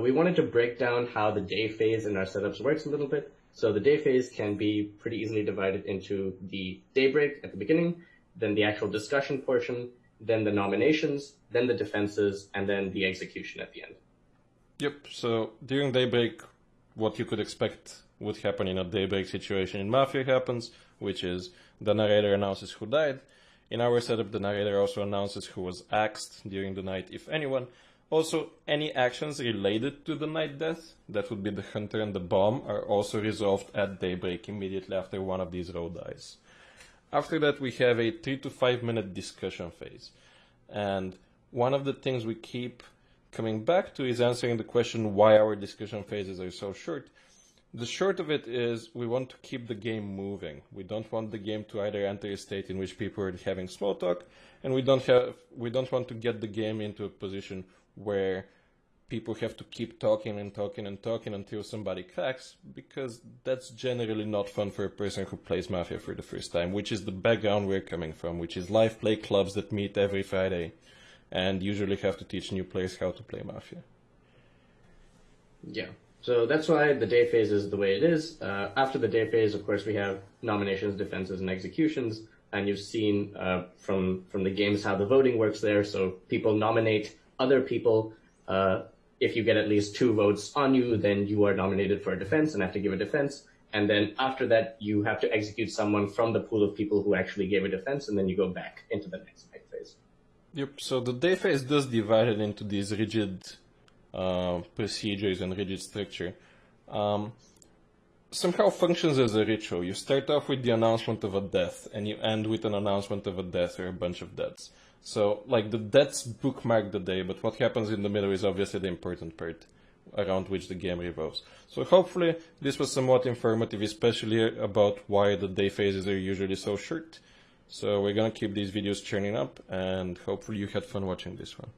we wanted to break down how the day phase in our setups works a little bit. So the day phase can be pretty easily divided into the daybreak at the beginning, then the actual discussion portion, then the nominations, then the defenses, and then the execution at the end. Yep, so during daybreak, what you could expect would happen in a daybreak situation in Mafia happens, which is the narrator announces who died. In our setup, the narrator also announces who was axed during the night, if anyone. Also, any actions related to the night death, that would be the hunter and the bomb, are also resolved at daybreak immediately after one of these row dies. After that, we have a 3 to 5 minute discussion phase. And one of the things we keep coming back to is answering the question why our discussion phases are so short. The short of it is we want to keep the game moving. We don't want the game to either enter a state in which people are having small talk, and we don't want to get the game into a position where people have to keep talking and talking and talking until somebody cracks, because that's generally not fun for a person who plays Mafia for the first time, which is the background we're coming from, which is live play clubs that meet every Friday and usually have to teach new players how to play Mafia. Yeah, so that's why the day phase is the way it is. After the day phase, of course, we have nominations, defenses, and executions, and you've seen from the games how the voting works there. So people nominate other people. If you get at least 2 votes on you, then you are nominated for a defense and have to give a defense. And then after that, you have to execute someone from the pool of people who actually gave a defense, and then you go back into the next night phase. Yep, so the day phase does divide it into these rigid procedures and rigid structure. Somehow functions as a ritual. You start off with the announcement of a death, and you end with an announcement of a death or a bunch of deaths. So, like, the deaths bookmark the day, but what happens in the middle is obviously the important part around which the game revolves. So hopefully this was somewhat informative, especially about why the day phases are usually so short. So we're gonna keep these videos churning up, and hopefully you had fun watching this one.